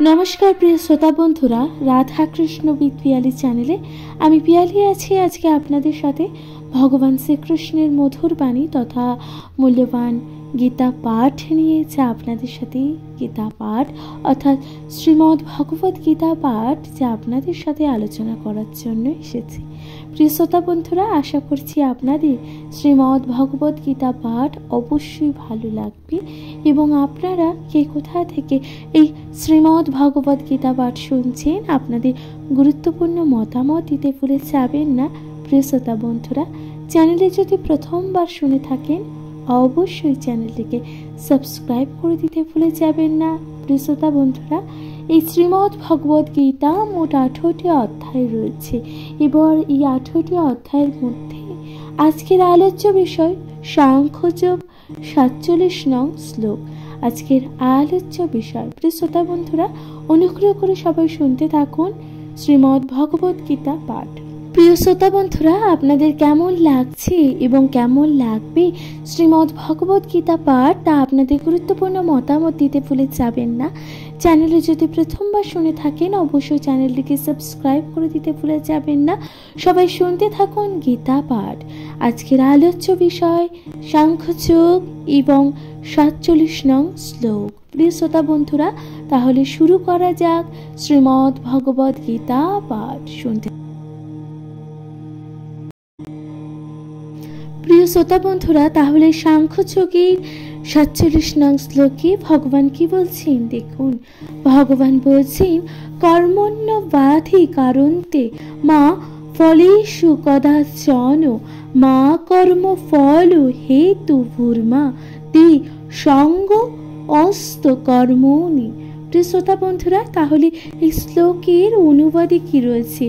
नमस्कार प्रिय श्रोता बंधुरा राधा कृष्ण विद पियाली चैनेले आमी पियाली आछि आज के आपनादेर साथे भगवान श्रीकृष्णेर मधुर बाणी तथा मूल्यवान गीता पाठ निये जा आपनादेर साथे गीता पाठ अर्थात श्रीमद् भगवत गीता पाठ जा आपनादेर साथे आलोचना करार जन्य एसेछि। प्रिय श्रोता बंधुरा आशा करछि आपनादेर श्रीमद् भगवत गीता पाठ अवश्यई भालो लागबे एबं आपनारा के कोथा थेके एई श्रीमद् भगवत गीता पाठ शुनछेन आपनादेर गुरुत्वपूर्ण मतामत दिते भुले जाबेन ना। प्रिय श्रोता बंधुरा चैनेले यदि प्रथमबार शुने थाकेन अवश्यई चैनेलटिके सबस्क्राइब करे दिते भुले जाबेन ना। प्रिय श्रोता बंधुरा এই শ্রীমদ্ ভগবত গীতা মোট 18টি অধ্যায় রয়েছে এবং এই 18টি অধ্যায়ের মধ্যে আজকের আলোচ্য বিষয় সাংখ্যযোগ 47 নং শ্লোক। আজকের আলোচ্য বিষয় প্রিয় শ্রোতা বন্ধুরা অনুগ্রহ করে সবাই শুনতে থাকুন শ্রীমদ্ ভগবত গীতা পাঠ। প্রিয় শ্রোতা বন্ধুরা আপনাদের কেমন লাগছে এবং কেমন লাগবে শ্রীমদ্ ভগবত গীতা পাঠ তা আপনাদের গুরুত্বপূর্ণ মতামত দিতে ভুলে যাবেন না। চ্যানেলে যদি প্রথমবার শুনে থাকেন অবশ্যই চ্যানেলটিকে সাবস্ক্রাইব করে দিতে ভুলে যাবেন না। সবাই শুনতে থাকুন গীতা পাঠ। আজকের আলোচ্য বিষয় সাংখ্যযোগ এবং 47 নং শ্লোক। প্রিয় শ্রোতা বন্ধুরা তাহলে শুরু করা যাক শ্রীমদ্ ভগবত গীতা পাঠ শুনতে। প্রিয় শ্রোতা বন্ধুরা তাহলে সাংখ্যযোগের 47 নং শ্লোকে ভগবান কি বলছেন দেখুন। ভগবান বলছেন কর্মণ্য বাধি কারন্তে মা ফলেষু কদাচন মা কর্ম ফল হেতু ভূর্মা তে সঙ্গ অস্ত কর্মণি। প্রিয় শ্রোতা বন্ধুরা তাহলে এই শ্লোকের অনুবাদে কি রয়েছে?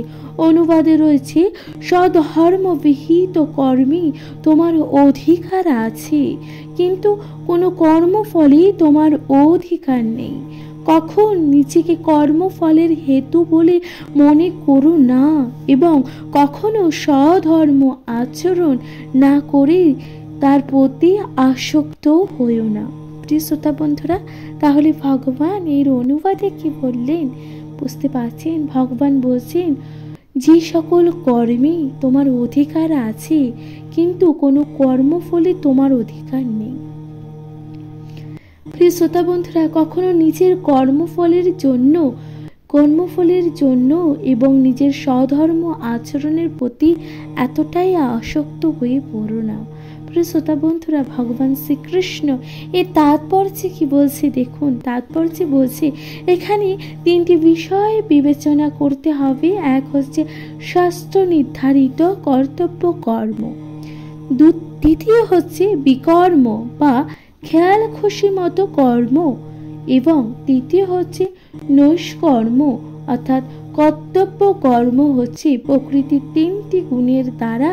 অনুবাদে রয়েছে সধর্ম বিহিত কর্মী তোমার অধিকার আছে কিন্তু কোনো কর্মফলে তোমার অধিকার নেই। কখন নিজেকে কর্মফলের হেতু বলে মনে করো না এবং কখনো সধর্ম আচরণ না করে তার প্রতি আসক্ত হইও না। প্রিয় শ্রোতা বন্ধুরা তাহলে ভগবান এর অনুবাদে কি বললেন বুঝতে পারছেন? ভগবান বলছেন যে সকল কর্মে তোমার অধিকার আছে কিন্তু কোনো কর্মফলে তোমার অধিকার নেই। প্রিয় শ্রোতা বন্ধুরা কখনো নিজের কর্মফলের জন্য এবং নিজের স্বধর্ম আচরণের প্রতি এতটাই আসক্ত হয়ে পড়ো না। প্রিয় শ্রোতা বন্ধুরা ভগবান শ্রীকৃষ্ণ এর তাৎপর্য কি বলছে দেখুন। তাৎপর্য বলছে এখানে তিনটি বিষয় বিবেচনা করতে হবে। এক হচ্ছে শাস্ত্র নির্ধারিত কর্তব্য কর্ম, দ্বিতীয় হচ্ছে বিকর্ম বা খেয়াল খুশি মতো কর্ম এবং তৃতীয় হচ্ছে নৈষ্কর্ম অর্থাৎ কর্তব্য কর্ম হচ্ছে প্রকৃতির তিনটি গুণের দ্বারা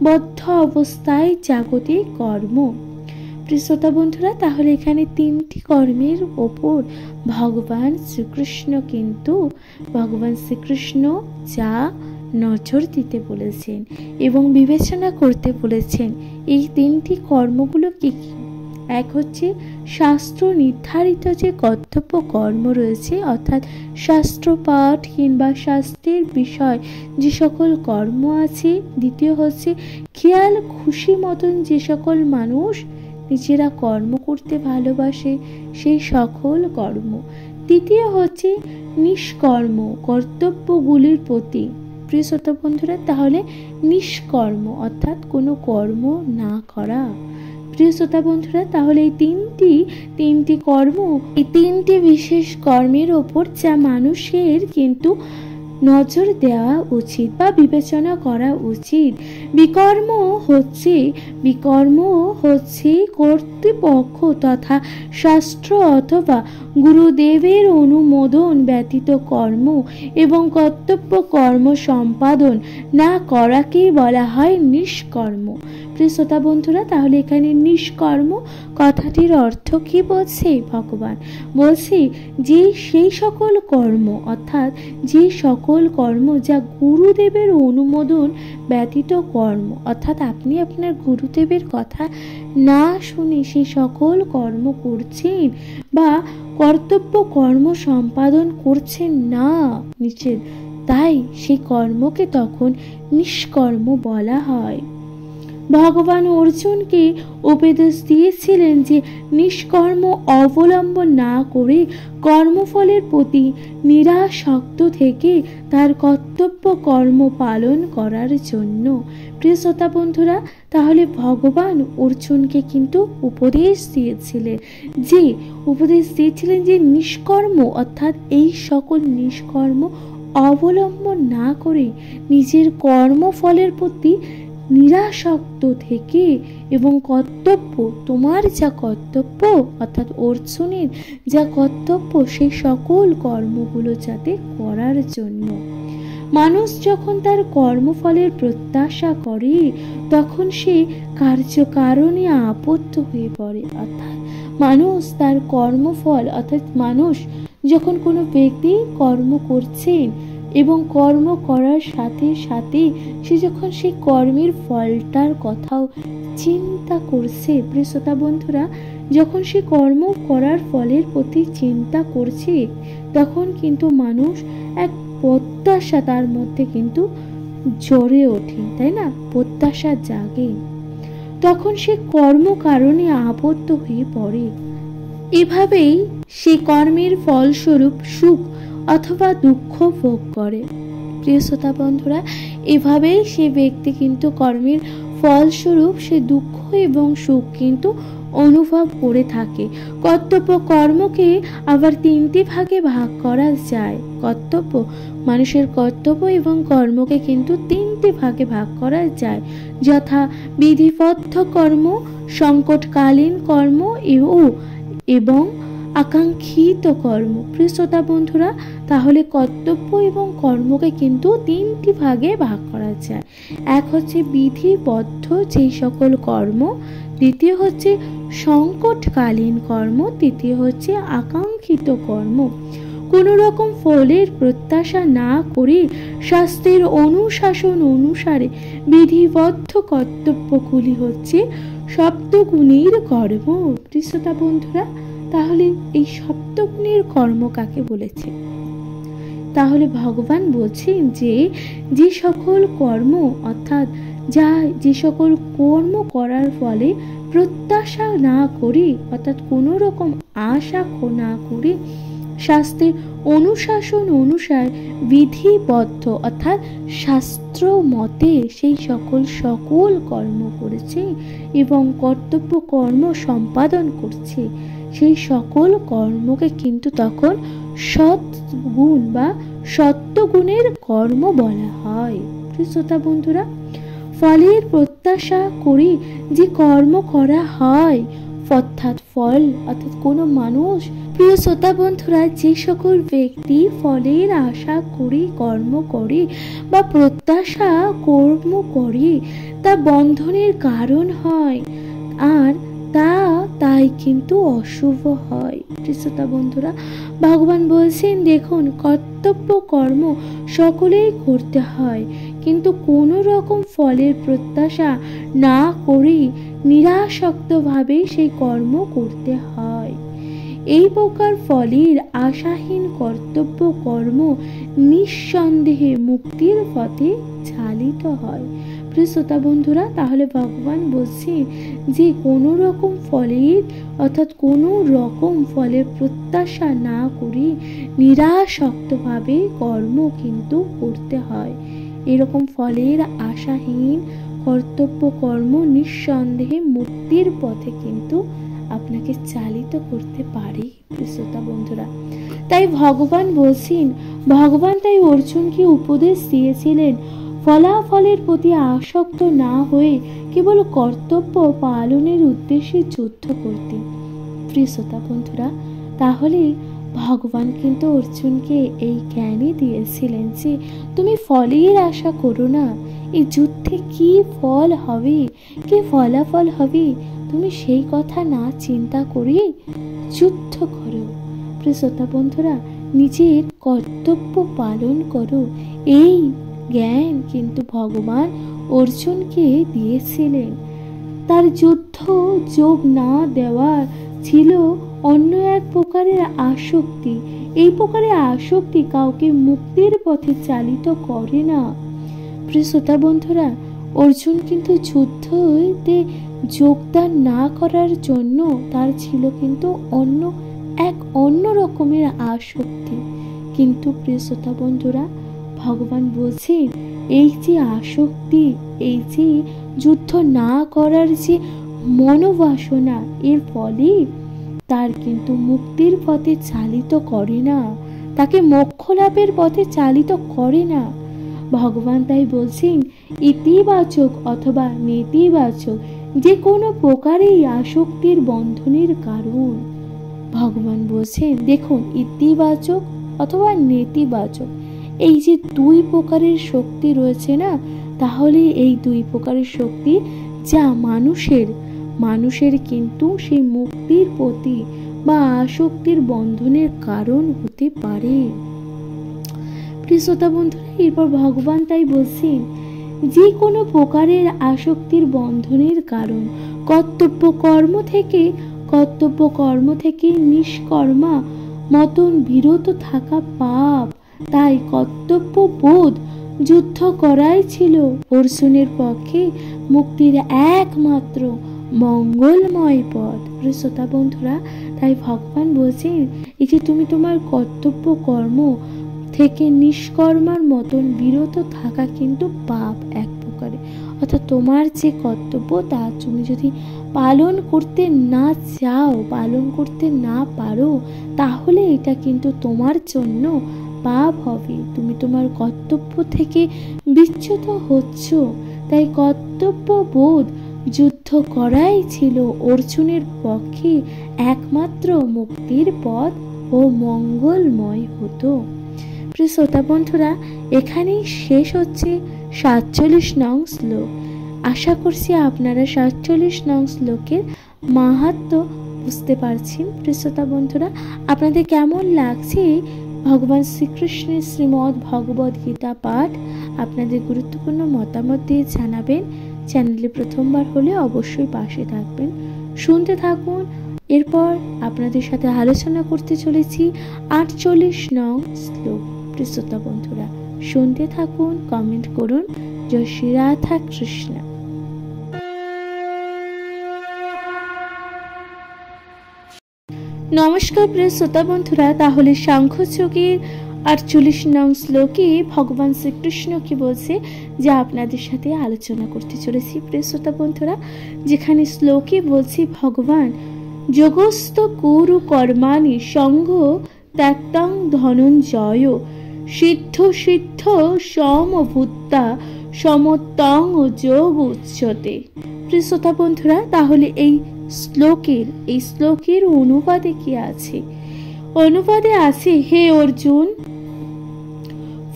বদ্ধ অবস্থায় জাগতিক কর্ম। প্রিয় শ্রোতা বন্ধুরা তাহলে এখানে তিনটি কর্মের ওপর ভগবান শ্রীকৃষ্ণ যা নজর দিতে বলেছেন এবং বিবেচনা করতে বলেছেন এই তিনটি কর্মগুলো কি কি? এক হচ্ছে শাস্ত্র নির্ধারিত যে কর্তব্য কর্ম রয়েছে অর্থাৎ শাস্ত্রপাঠ কিংবা শাস্ত্রের বিষয় যে সকল কর্ম আছে। দ্বিতীয় হচ্ছে খেয়াল খুশি মতন যে সকল মানুষ নিজেরা কর্ম করতে ভালোবাসে সেই সকল কর্ম। তৃতীয় হচ্ছে নিষ্কর্ম কর্তব্যগুলির প্রতি। প্রিয় শ্রোতা বন্ধুরা তাহলে নিষ্কর্ম অর্থাৎ কোনো কর্ম না করা। প্রিয় শ্রোতা বন্ধুরা তাহলে এই তিনটি কর্ম এই তিনটি বিশেষ কর্মের ওপর যা মানুষের কিন্তু নজর দেওয়া উচিত বা বিবেচনা করা উচিত। বিকর্ম হচ্ছে কর্তৃপক্ষ তথা শাস্ত্র অথবা গুরুদেবের অনুমোদন ব্যতীত কর্ম এবং কর্তব্য কর্ম সম্পাদন না করাকেই বলা হয় নিষ্কর্ম। প্রিয় শ্রোতা বন্ধুরা, তাহলে এখানে নিষ্কর্ম কথাটির অর্থ কি বলছে ভগবান? বলছে যে সেই সকল কর্ম, অর্থাৎ যে সকল কর্ম যা গুরুদেবের অনুমোদন ব্যতীত কর্ম, অর্থাৎ আপনি আপনার গুরুদেবের কথা না শুনে সেই সকল কর্ম করছেন বা কর্তব্য কর্ম সম্পাদন করছেন না, নিচের, তাই সেই কর্মকে তখন নিষ্কর্ম বলা হয়। ভগবান অর্জুনকে উপদেশ দিয়েছিলেন যে নিষ্কর্ম অবলম্বন না করে কর্মফলের প্রতি নিরাসক্ত থেকে তার কর্তব্য কর্ম পালন করার জন্য। প্রিয় শ্রোতা বন্ধুরা, তাহলে ভগবান অর্জুনকে কিন্তু উপদেশ দিয়েছিলেন যে নিষ্কর্ম, অর্থাৎ এই সকল নিষ্কর্ম অবলম্বন না করে নিজের কর্মফলের প্রতি নিরাসক্ত থেকে এবং কর্তব্য, তোমার যা কর্তব্য অর্থাৎ অর্জুনের যা কর্তব্য সেই সকল কর্মগুলো যাতে করার জন্য। মানুষ যখন তার কর্মফলের প্রত্যাশা করে তখন সে কার্যকারণে আবদ্ধ হয়ে পড়ে, অর্থাৎ মানুষ তার কর্মফল, অর্থাৎ মানুষ যখন কোনো ব্যক্তি কর্ম করছেন এবং কর্ম করার সাথে সাথে সে যখন সেই কর্মের ফলটার কথাও চিন্তা করছে, প্রিয় শ্রোতা বন্ধুরা, যখন সে কর্ম করার ফলের প্রতি চিন্তা করছে তখন কিন্তু মানুষ এক প্রত্যাশা তার মধ্যে কিন্তু জ্বরে ওঠে, তাই না? প্রত্যাশা জাগে, তখন সে কর্ম কারণে আবদ্ধ হয়ে পড়ে। এভাবেই সে কর্মের ফলস্বরূপ সুখ অথবা দুঃখ ভোগ করে। প্রিয় শ্রোতা বন্ধুরা, এভাবেই সে ব্যক্তি কিন্তু কর্মের ফলস্বরূপ সে দুঃখ এবং সুখ কিন্তু অনুভব করে থাকে। কর্তব্য কর্মকে আবার তিনটি ভাগে ভাগ করা যায়। কর্তব্য, মানুষের কর্তব্য এবং কর্মকে কিন্তু তিনটি ভাগে ভাগ করা যায়, যথা বিধিবদ্ধ কর্ম, সংকটকালীন কর্ম এবং আকাঙ্ক্ষিত কর্ম। প্রিয় শ্রোতা বন্ধুরা, তাহলে কর্তব্য এবং কর্মকে কিন্তু তিনটি ভাগে ভাগ করা যায়। এক হচ্ছে বিধিবদ্ধ যেই সকল কর্ম, দ্বিতীয় হচ্ছে সংকটকালীন কর্ম, তৃতীয় হচ্ছে আকাঙ্ক্ষিত কর্ম। কোনো রকম ফলের প্রত্যাশা না করে শাস্ত্রের অনুশাসন অনুসারে বিধিবদ্ধ কর্তব্যগুলি হচ্ছে সপ্তগুণের কর্ম। প্রিয় শ্রোতা বন্ধুরা, তাহলে এই সপ্তগুণের কর্ম কাকে বলেছে? তাহলে ভগবান বলছেন যে সকল কর্ম, অর্থাৎ যে সকল কর্ম করার ফলে প্রত্যাশা না করে, অর্থাৎ কোনো রকম আশা না করে শাস্ত্রের অনুশাসন অনুসারে বিধিবদ্ধ, অর্থাৎ শাস্ত্র মতে সেই সকল কর্ম করেছে এবং কর্তব্য কর্ম সম্পাদন করছে, সেই সকল কর্মকে কিন্তু তখন সৎগুণ বা সত্যগুণের কর্ম বলা হয়। শ্রোতা বন্ধুরা, ফলের প্রত্যাশা করে যে কর্ম করা হয়, অর্থাৎ ফল, অর্থাৎ কোনো মানুষ, প্রিয় শ্রোতা বন্ধুরা, যে সকল ব্যক্তি ফলের আশা করে কর্ম করে বা প্রত্যাশা কর্ম করে তা বন্ধনের কারণ হয়, আর তাই কিন্তু অশুভ হয়। শ্রোতা বন্ধুরা, ভগবান বলছেন, দেখুন, কর্তব্য কর্ম সকলেই করতে হয়, কিন্তু কোনো রকম ফলের প্রত্যাশা না করে নিরাসক্তভাবে সেই কর্ম করতে হয়। এই প্রকার ফলের আশাহীন কর্তব্য কর্ম নিঃসন্দেহে মুক্তির পথে চালিত হয়। প্রিয় শ্রোতা বন্ধুরা, তাহলে ভগবান বলছেন যে কোনো রকম ফলের, অর্থাৎ কোনো রকম ফলের প্রত্যাশা না করে নিরাসক্তভাবে কর্ম কিন্তু করতে হয়। এরকম ফলের আশাহীন কর্তব্য কর্ম নিঃসন্দেহে মুক্তির পথে কিন্তু আপনাকে চালিত করতে পারে। শ্রোতা বন্ধুরা, তাই ভগবান বলছেন, ভগবান তাই অর্জুনকে উপদেশ দিয়েছিলেন ফলাফলের প্রতি আসক্ত না হয়ে কেবল কর্তব্য পালনের উদ্দেশ্যে যুদ্ধ করতে। প্রিয় শ্রোতা বন্ধুরা, তাহলে ভগবান কিন্তু অর্জুনকে এই জ্ঞানই দিয়েছিলেন যে তুমি ফলের আশা করো না, এই যুদ্ধে কি ফল হবে, কি ফলাফল হবে, তুমি সেই কথা না চিন্তা করে যুদ্ধ করো। প্রিয় শ্রোতা বন্ধুরা, নিজের কর্তব্য পালন করো। এই জ্ঞান কিন্তু ভগবান অর্জুনকে দিয়েছিলেন। তার যুদ্ধ যোগ না দেওয়ার ছিল অন্য এক প্রকারের আসক্তি। এই প্রকারের আসক্তি কাউকে মুক্তির পথে চালিত করে না। প্রিয় শ্রোতা বন্ধুরা, অর্জুন কিন্তু যুদ্ধতে যোগদান না করার জন্য তার ছিল কিন্তু অন্য রকমের আসক্তি। কিন্তু প্রিয় শ্রোতা বন্ধুরা, ভগবান বলছেন এই যে আসক্তি, এই যে যুদ্ধ না করার যে মনোবাসনা, এর ফলে তার কিন্তু মুক্তির পথে চালিত করে না, তাকে মোক্ষ লাভের পথে চালিত করে না। ভগবান তাই বলছেন ইতিবাচক অথবা নেতিবাচক যে কোনো প্রকারেই আসক্তির বন্ধনের কারণ। ভগবান বলছেন দেখুন, ইতিবাচক অথবা নেতিবাচক এই যে দুই প্রকারের শক্তি রয়েছে না, তাহলে এই দুই প্রকারের শক্তি যা মানুষের কিন্তু সেই মুক্তির প্রতি বা আসক্তির বন্ধনের কারণ হতে পারে। প্রিয় শ্রোতা বন্ধুরা, এরপর ভগবান তাই বলছেন যে কোনো প্রকারের আসক্তির বন্ধনের কারণ কর্তব্য কর্ম থেকে নিষ্কর্মা মতন বিরত থাকা পাপ। তাই কর্তব্য বোধ যুদ্ধ করাই ছিল অর্জুনের পক্ষে মুক্তির একমাত্র মঙ্গলময় পথ। শ্রোতা বন্ধুরা, তাই ভগবান বলছেন এই যে তুমি তোমার কর্তব্য কর্ম থেকে নিষ্কর্মার মতন বিরত থাকা কিন্তু পাপ এক প্রকারে। অর্থাৎ তোমার যে কর্তব্য তা তুমি যদি পালন করতে না চাও, পালন করতে না পারো, তাহলে এটা কিন্তু তোমার জন্য পাপ হবে। তুমি তোমার কর্তব্য থেকে বিচ্যুত হচ্ছ। তাই কর্তব্য বোধ যুদ্ধ করাই ছিল অর্জুনের পক্ষে একমাত্র মুক্তির পথ ও মঙ্গলময় হতো। প্রিয় শ্রোতা বন্ধুরা, এখানেই শেষ হচ্ছে 47 নং শ্লোক। আশা করছি আপনারা 47 নং শ্লোকের মাহাত্ম্য বুঝতে পারছেন। প্রিয় শ্রোতা বন্ধুরা, আপনাদের কেমন লাগছে ভগবান শ্রীকৃষ্ণের শ্রীমদ্ ভগবদ গীতা পাঠ? আপনাদের গুরুত্বপূর্ণ মতামত দিয়ে জানাবেন। চ্যানেলে প্রথমবার হলে অবশ্যই পাশে থাকবেন, শুনতে থাকুন। এরপর আপনাদের সাথে আলোচনা করতে চলেছি 48 নং শ্লোক। প্রিয় শ্রোতা বন্ধুরা, শুনতে থাকুন, কমেন্ট করুন। জয় শ্রী রাধা কৃষ্ণ। নমস্কার প্রিয় শ্রোতা বন্ধুরা, তাহলে সাংখ্যযোগের 48 নং শ্লোকে ভগবান শ্রীকৃষ্ণ কি বলছে যা আপনাদের সাথে আলোচনা করতে চলেছি। প্রিয় শ্রোতা বন্ধুরা, যেখানে শ্লোকে বলছি ভগবান যোগস্থ কুরু কর্মাণি সঙ্গ ত্যাক্তং ধনঞ্জয় সিদ্ধ সমভূতা সমত্তং যোগ উচ্যতে। প্রিয় শ্রোতা বন্ধুরা, তাহলে এই শ্লোকের অনুবাদে কি আছে? অনুবাদে আছে, হে অর্জুন,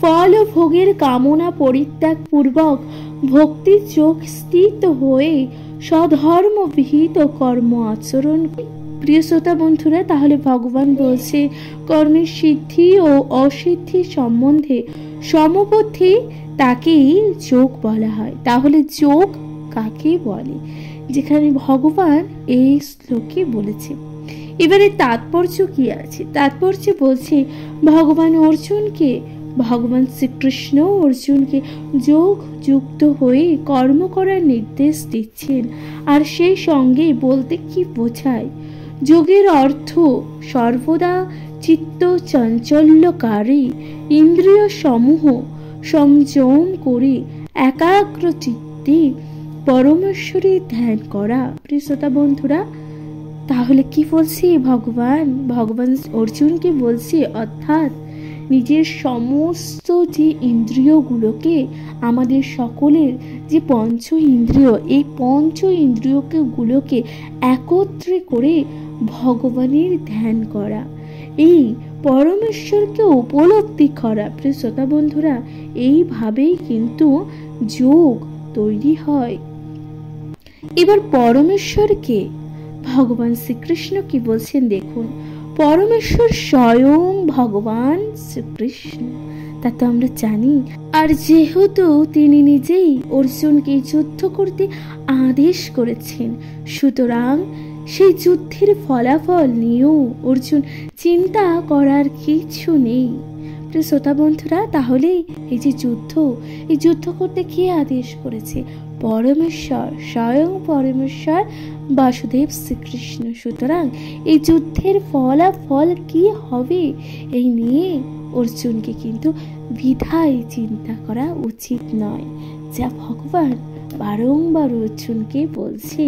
ফল ভোগের কামনা পরিত্যাগ পূর্বক ভক্তি যোগ স্থিত হয়ে সধর্ম বিহিত কর্ম আচরণ। প্রিয় শ্রোতা বন্ধুরা, তাহলে ভগবান বলছে কর্মের সিদ্ধি ও অসিদ্ধি সম্বন্ধে সমবুদ্ধি তাকেই যোগ বলা হয়। তাহলে যোগ কাকে বলে? যেখানে ভগবান এই শ্লোকে বলেছে। এবারে তাৎপর্য কি আছে? তাৎপর্য বলছে ভগবান শ্রীকৃষ্ণ অর্জুনকে যোগ যুক্ত হয়ে কর্ম করার নির্দেশ দিচ্ছেন। আর সেই সঙ্গে বলতে কি বোঝায়? যোগের অর্থ সর্বদা চিত্ত চাঞ্চল্যকারী ইন্দ্রিয় সমূহ সংযম করে একাগ্র চিত্তে পরমেশ্বরের ধ্যান করা। প্রিয় শ্রোতা বন্ধুরা, তাহলে কি বলছে ভগবান অর্জুনকে বলছে, অর্থাৎ নিজের সমস্ত যে ইন্দ্রিয়গুলোকে, আমাদের সকলের যে পঞ্চ ইন্দ্রিয়, এই পঞ্চ ইন্দ্রিয়গুলোকে একত্রে করে ভগবানের ধ্যান করা। এই পরমেশ্বরকে উপলব্ধি করা। প্রিয় শ্রোতা বন্ধুরা, এইভাবেই কিন্তু যোগ তৈরি হয়। এবার পরমেশ্বরকে ভগবান শ্রীকৃষ্ণ কি বলছেন দেখুন। পরমেশ্বর স্বয়ং ভগবান শ্রীকৃষ্ণ, তা তো আমরা জানি। আর যেহেতু তিনি নিজেই অর্জুনকে যুদ্ধ করতে আদেশ করেছেন, সুতরাং সেই যুদ্ধের ফলাফল নিয়েও অর্জুন চিন্তা করার কিছু নেই। প্রিয় শ্রোতা বন্ধুরা, তাহলে এই যে যুদ্ধ, এই যুদ্ধ করতে কে আদেশ করেছে? পরমেশ্বর, স্বয়ং পরমেশ্বর বাসুদেব শ্রীকৃষ্ণ। সুতরাং এই যুদ্ধের ফলাফল কি হবে এই নিয়ে অর্জুনকে কিন্তু বিধায় চিন্তা করা উচিত নয়, যা ভগবান বারংবার অর্জুনকে বলছে।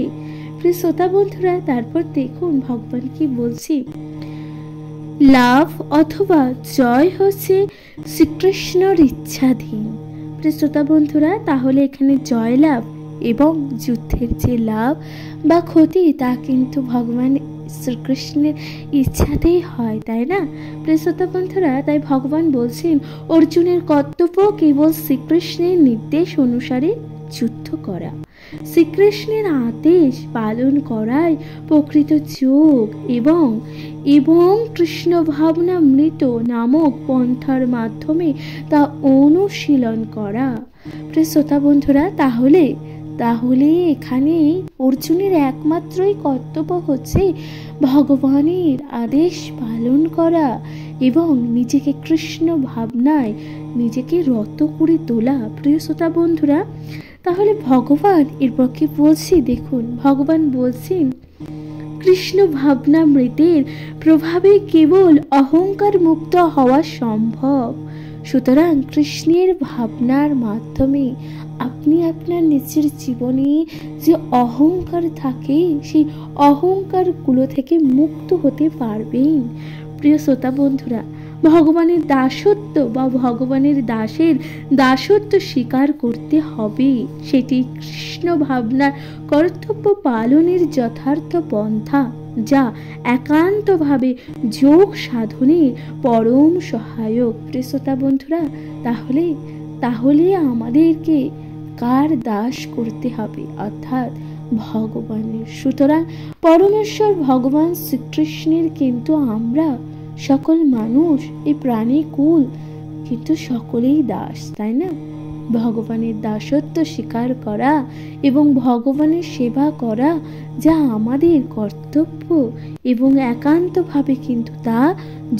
প্রিয় শ্রোতা বন্ধুরা, তারপর দেখুন ভগবান কি বলছে। লাভ অথবা জয় হচ্ছে শ্রীকৃষ্ণর ইচ্ছাধীন। প্রিয় শ্রোতা বন্ধুরা, তাহলে এখানে জয় লাভ এবং যুদ্ধের যে লাভ বা ক্ষতি তা কিন্তু ভগবান শ্রীকৃষ্ণের ইচ্ছাতেই হয়, তাই না? প্রিয় শ্রোতা বন্ধুরা, তাই ভগবান বলছেন অর্জুনের কর্তব্য কেবল শ্রীকৃষ্ণের নির্দেশ অনুসারে যুদ্ধ করা, শ্রীকৃষ্ণের আদেশ পালন করাই প্রকৃত যোগ এবং কৃষ্ণ ভাবনামৃত নামক পন্থার মাধ্যমে তা অনুশীলন করা। প্রিয় শ্রোতা বন্ধুরা, তাহলে এখানে অর্জুনের একমাত্রই কর্তব্য হচ্ছে ভগবানের আদেশ পালন করা এবং নিজেকে কৃষ্ণ ভাবনায় নিজেকে রত করে তোলা। প্রিয় শ্রোতা বন্ধুরা, তাহলে ভগবান এরপর কি বলছি দেখুন। ভগবান বলছেন কৃষ্ণ ভাবনামৃতের প্রভাবে কেবল অহংকার মুক্ত হওয়া সম্ভব। সুতরাং কৃষ্ণের ভাবনার মাধ্যমে আপনি আপনার নিজের জীবনে যে অহংকার থাকে সেই অহংকারগুলো থেকে মুক্ত হতে পারবেন। প্রিয় শ্রোতা বন্ধুরা, ভগবানের দাসত্ব বা ভগবানের দাসত্ব স্বীকার করতে হবে। সেটি কৃষ্ণ ভাবনার কর্তব্য পালনের যথার্থ পন্থা, যা একান্তভাবে যোগ সাধনের পরম সহায়ক। প্রিয় শ্রোতা বন্ধুরা, তাহলে আমাদেরকে কার দাস করতে হবে? অর্থাৎ ভগবানের। সুতরাং পরমেশ্বর ভগবান শ্রীকৃষ্ণের কিন্তু আমরা সকল মানুষ, এই প্রাণী কুল কিন্তু সকলেই দাস, তাই না? ভগবানের দাসত্ব স্বীকার করা এবং ভগবানের সেবা করা যা আমাদের কর্তব্য এবং একান্তভাবে কিন্তু তা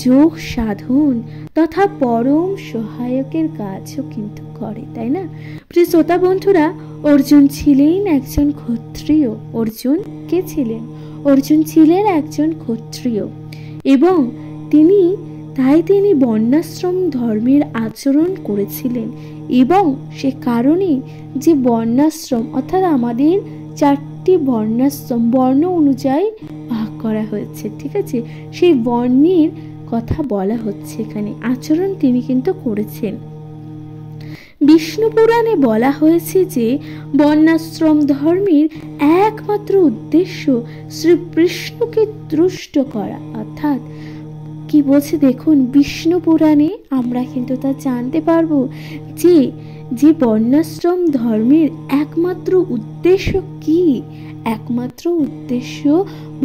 যোগ সাধন তথা পরম সহায়কের কাজও কিন্তু করে, তাই না? প্রিয় শ্রোতা বন্ধুরা, অর্জুন ছিলেন একজন ক্ষত্রিয়। অর্জুন কে ছিলেন? অর্জুন ছিলেন একজন ক্ষত্রিয় এবং তিনি বর্ণাশ্রম ধর্মের আচরণ করেছিলেন এবং সে কারণে যে বর্ণাশ্রম অর্থাৎ আমাদের 4টি বর্ণাশ্রম বর্ণ অনুযায়ী ভাগ করা হয়েছে, ঠিক আছে? সেই বর্ণের কথা বলা হচ্ছে এখানে। আচরণ তিনি কিন্তু করেছেন। বিষ্ণু পুরাণে বলা হয়েছে যে বর্ণাশ্রম ধর্মের একমাত্র উদ্দেশ্য শ্রীকৃষ্ণকে তুষ্ট করা। অর্থাৎ কি বলছে দেখুন, বিষ্ণু পুরাণে আমরা কিন্তু তা জানতে পারবো যে বর্ণাশ্রম ধর্মের একমাত্র উদ্দেশ্য কি? একমাত্র উদ্দেশ্য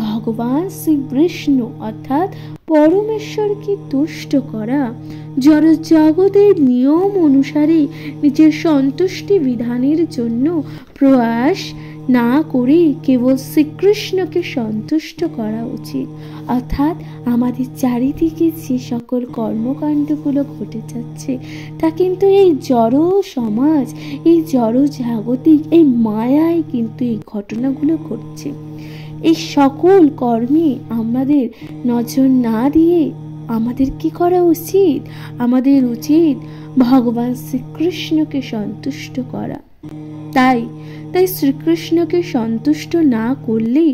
ভগবান শ্রীকৃষ্ণ অর্থাৎ পরমেশ্বরকে তুষ্ট করা, জড় জগতের নিয়ম অনুসারে নিজের সন্তুষ্টি বিধানের জন্য প্রয়াস না করে কেবল শ্রীকৃষ্ণকে সন্তুষ্ট করা উচিত। অর্থাৎ আমাদের চারিদিকে যে সকল কর্মকাণ্ডগুলো ঘটে যাচ্ছে তা কিন্তু এই জড় সমাজ, এই জড় জাগতিক এই মায়ায় কিন্তু এই ঘটনাগুলো ঘটছে। এই সকল কর্মে আমাদের নজর না দিয়ে আমাদের কি করা উচিত? আমাদের উচিত ভগবান শ্রীকৃষ্ণকে সন্তুষ্ট করা। তাই শ্রীকৃষ্ণকে সন্তুষ্ট না করলে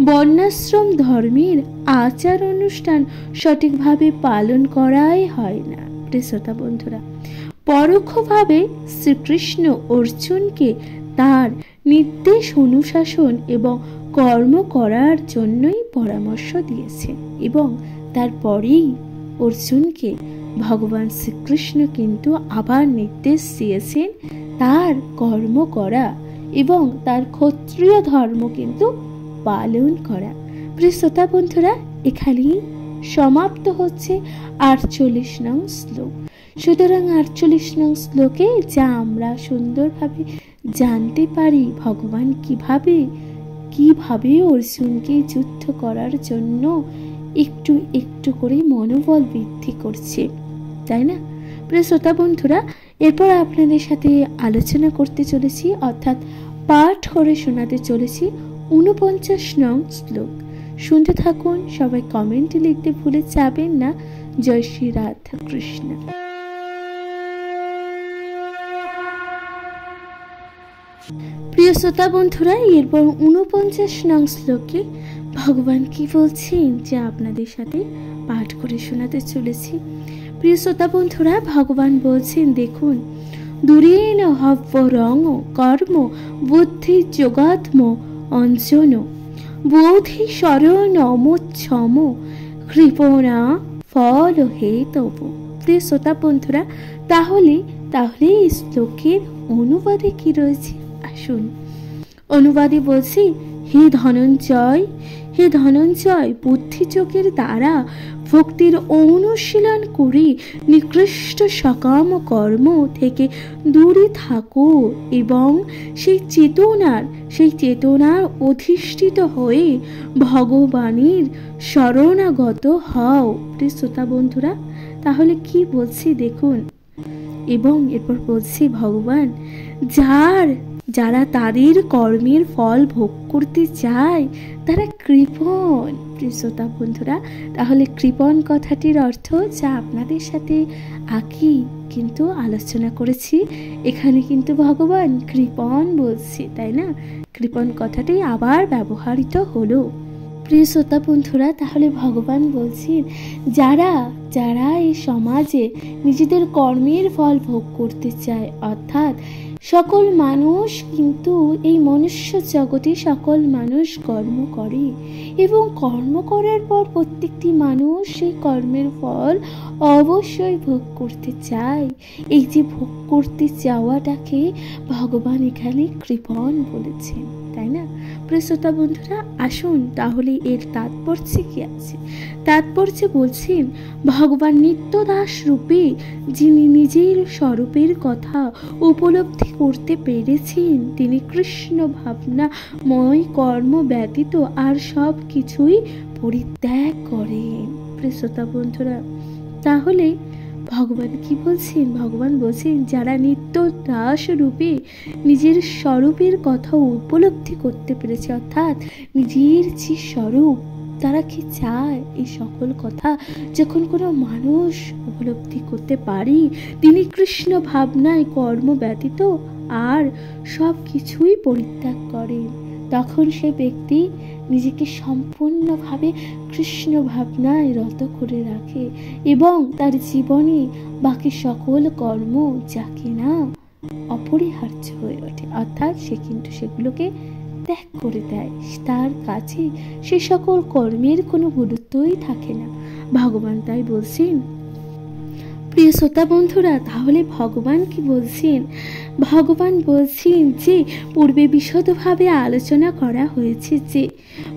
বর্ণাশ্রম ধর্মের আচার অনুষ্ঠান সঠিকভাবে পালন করাই হয় না। শ্রোতা বন্ধুরা, পরোক্ষভাবে শ্রীকৃষ্ণ অর্জুনকে তার নির্দেশ অনুশাসন এবং কর্ম করার জন্যই পরামর্শ দিয়েছেন এবং তারপরেই অর্জুনকে ভগবান শ্রীকৃষ্ণ কিন্তু আবার নির্দেশ দিয়েছেন তার কর্ম করা এবং তার ক্ষত্রিয় ধর্ম কিন্তু পালন করা। প্রিয় শ্রোতা বন্ধুরা, এখানেই সমাপ্ত হচ্ছে 48 নং শ্লোক। সুতরাং 48 নং শ্লোকে যা আমরা সুন্দরভাবে জানতে পারি ভগবান কিভাবে অর্জুনকে যুদ্ধ করার জন্য একটু একটু করে মনোবল বৃদ্ধি করছে, তাই না? প্রিয় শ্রোতা বন্ধুরা, এরপর আপনাদের সাথে আলোচনা করতে চলেছি, অর্থাৎ পাঠ করে শোনাতে চলেছি 49 নং শ্লোক। শুনতে থাকুন, সবাই কমেন্টে লিখতে ভুলে যাবেন না। জয় শ্রী রাধা কৃষ্ণ। প্রিয় শ্রোতা বন্ধুরা, এরপর 49 নং শ্লোকে ভগবান কি বলছেন যা আপনাদের সাথে পাঠ করে শোনাতে চলেছি। প্রিয় শ্রোতা বন্ধুরা, ভগবান বলছেন, দেখুন, দূরেন হব্বরং কর্ম বুদ্ধি যোগাত্ম অঞ্জন বোধি শরণ মোচ্ছম কৃপণা ফল হেতব। প্রিয় শ্রোতা বন্ধুরা, তাহলে এই শ্লোকের অনুবাদে কি রয়েছে আসুন। অনুবাদে বলছি, হে ধনঞ্জয়, বুদ্ধিযোগের দ্বারা ভক্তির অনুশীলন করে নিকৃষ্ট সকাম কর্ম থেকে দূরে থাকো এবং সেই চেতনার অধিষ্ঠিত হয়ে ভগবানের শরণাগত হও। প্রিয় শ্রোতা বন্ধুরা, তাহলে কি বলছি দেখুন। এবং এরপর বলছি, ভগবান যারা তাদের কর্মের ফল ভোগ করতে চায় তারা কৃপণ। প্রিয় শ্রোতা বন্ধুরা, তাহলে কৃপণ কথাটির অর্থ যা আপনাদের সাথে আগেই কিন্তু আলোচনা করেছি, এখানে কিন্তু ভগবান কৃপণ বলছে, তাই না? কৃপণ কথাটি আবার ব্যবহৃত হলো। প্রিয় শ্রোতা বন্ধুরা, তাহলে ভগবান বলছেন, যারা এই সমাজে নিজেদের কর্মের ফল ভোগ করতে চায়, অর্থাৎ সকল মানুষ কিন্তু এই মনুষ্য জগতে সকল মানুষ কর্ম করে এবং কর্ম করার পর প্রত্যেকটি মানুষ সেই কর্মের ফল অবশ্যই ভোগ করতে চায়। এই যে ভোগ করতে চাওয়াটাকে ভগবান এখানে কৃপণ বলেছেন, তাই না? প্রিয় শ্রোতা বন্ধুরা, আসুন তাহলে এর তাৎপর্য কি আছে। তাৎপর্য বলছেন, ভগবান নিত্যদাস রূপে যিনি নিজের স্বরূপের কথা উপলব্ধি করতে পেরেছেন, তিনি কৃষ্ণ ভাবনাময় কর্ম ব্যতীত আর সব কিছুই পরিত্যাগ করেন। প্রিয় শ্রোতা বন্ধুরা, তাহলে ভগবান কি বলছেন? ভগবান বলছেন, যারা নিত্য দাস রূপে নিজের স্বরূপের কথা উপলব্ধি করতে পেরেছে, অর্থাৎ নিজের যে স্বরূপ, তারা কি চায় এই সকল কথা যখন কোনো মানুষ উপলব্ধি করতে পারি, তিনি কৃষ্ণ ভাবনায় কর্ম ব্যতীত আর সব কিছুই পরিত্যাগ করেন, তখন সে ব্যক্তি নিজেকে সম্পূর্ণভাবে কৃষ্ণ ভাবনায় রত করে রাখে এবং তার জীবনে বাকি সকল কর্ম যা কিনা অপরিহার্য হয়ে ওঠে, অর্থাৎ সে কিন্তু সেগুলোকে ত্যাগ করে দেয়। তার কাছে সে সকল কর্মের কোনো গুরুত্বই থাকে না। ভগবান তাই বলছেন। প্রিয় শ্রোতা বন্ধুরা, তাহলে ভগবান কি বলছেন? ভগবান বলছেন যে পূর্বে বিশদভাবে আলোচনা করা হয়েছে যে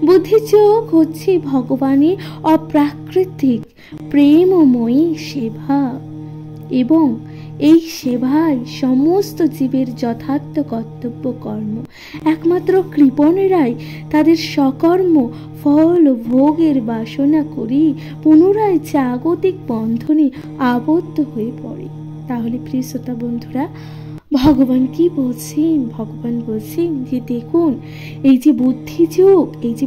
বুদ্ধিযোগ হচ্ছে ভগবানের অপ্রাকৃতিক প্রেমময়ী সেবা এবং এই সেবাই সমস্ত জীবের যথার্থ কর্তব্য কর্ম। একমাত্র কৃপণেরাই তাদের সকর্ম ফল ভোগের বাসনা করি পুনরায় জাগতিক বন্ধনে আবদ্ধ হয়ে পড়ে। তাহলে প্রিয় শ্রোতা বন্ধুরা, ভগবান কি বলছেন? ভগবান বলছেন যে দেখুন, এই যে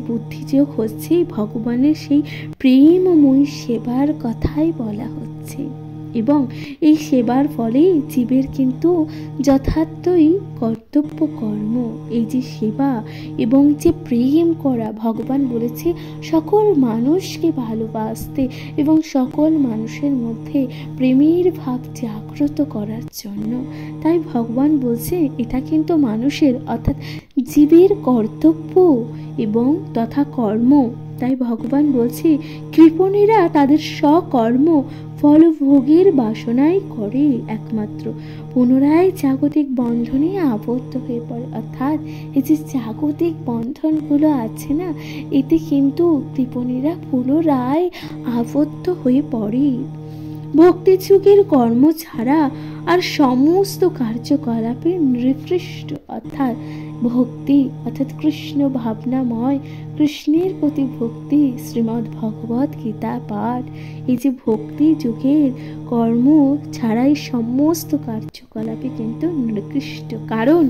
বুদ্ধিযোগ হচ্ছে ভগবানের সেই প্রেমময়ী সেবার কথাই বলা হচ্ছে এবং এই সেবার ফলে জীবের কিন্তু যথার্থই কর্তব্য কর্ম। এই যে সেবা এবং যে প্রেম করা, ভগবান বলেছে সকল মানুষকে ভালোবাসতে এবং সকল মানুষের মধ্যে প্রেমের ভাব জাগ্রত করার জন্য। তাই ভগবান বলছে এটা কিন্তু মানুষের অর্থাৎ জীবের কর্তব্য এবং তথা কর্ম। তাই ভগবান বলছে কৃপণেরা তাদের স্বকর্ম ফলভোগের বাসনাই করে একমাত্র, পুনরায় জাগতিক বন্ধনে আবদ্ধ হয়ে পড়ে। অর্থাৎ এই যে জাগতিক বন্ধনগুলো আছে না, এতে কিন্তু কৃপণেরা পুনরায় আবদ্ধ হয়ে পড়ে। ভক্তি যুগের কর্ম ছাড়া আর সমস্ত কার্যকলাপে নিকৃষ্ট, অর্থাৎ ভক্তি অর্থাৎ কৃষ্ণ ভাবনাময়, কৃষ্ণের প্রতি ভক্তি, শ্রীমদ্ ভগবত গীতা পাঠ, এই যে ভক্তি যুগের কর্ম ছাড়াই সমস্ত কার্যকলাপে কিন্তু নিকৃষ্ট। কারণ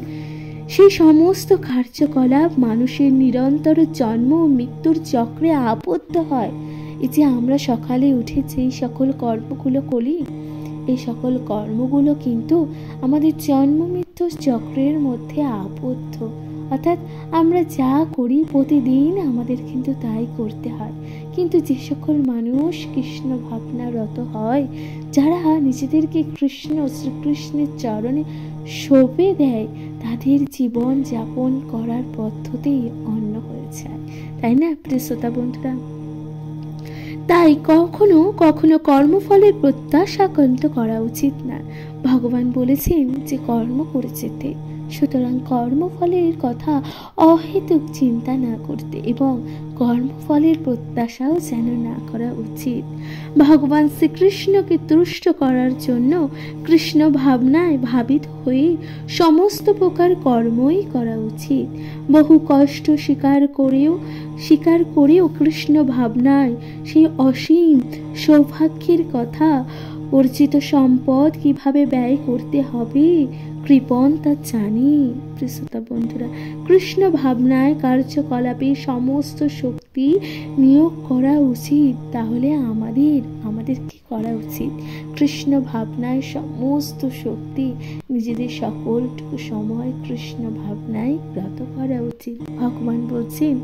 সেই সমস্ত কার্যকলাপ মানুষের নিরন্তর জন্ম ও মৃত্যুর চক্রে আবদ্ধ হয়। এই যে আমরা সকালে উঠে যেই সকল কর্মগুলো করি, এই সকল কর্মগুলো কিন্তু আমাদের জন্ম মৃত্যুর চক্রের মধ্যে আবদ্ধ। অর্থাৎ আমরা যা করি প্রতিদিন আমাদের কিন্তু তাই করতে হয়। কিন্তু যে সকল মানুষ কৃষ্ণ ভাবনারত হয়, যারা নিজেদেরকে কৃষ্ণ শ্রীকৃষ্ণের চরণে সঁপে দেয়, তাদের জীবন যাপন করার পদ্ধতি অন্য হয়ে যায়, তাই না প্রিয় শ্রোতা বন্ধুরা? তাই কখনো কখনো কর্মফলের প্রত্যাশা কিন্তু করা উচিত না। ভগবান বলেছেন যে কর্ম করে যেতে, সুতরাং কর্মফলের কথা অহেতুক চিন্তা না করতে এবং কর্মফলের প্রত্যাশাও যেন না করা উচিত। ভগবান শ্রীকৃষ্ণকে তুষ্ট করার জন্য কৃষ্ণ ভাবনায় ভাবিত হয়ে সমস্ত প্রকার কর্মই করা উচিত। বহু কষ্ট স্বীকার করেও কৃষ্ণ ভাবনায় সেই অসীম সৌভাগ্যের কথা, অর্জিত সম্পদ কিভাবে ব্যয় করতে হবে কৃপণ তা জানি। শ্রোতা বন্ধুরা, কৃষ্ণ ভাবনায় কার্যকলাপে সমস্ত শক্তি নিয়োগ করা উচিত। তাহলে আমাদের কি করা উচিত? কৃষ্ণ ভাবনায় সমস্ত শক্তি, নিজেদের সকলটুকু সময় কৃষ্ণ ভাবনায় রত করা উচিত। ভগবান বলছেন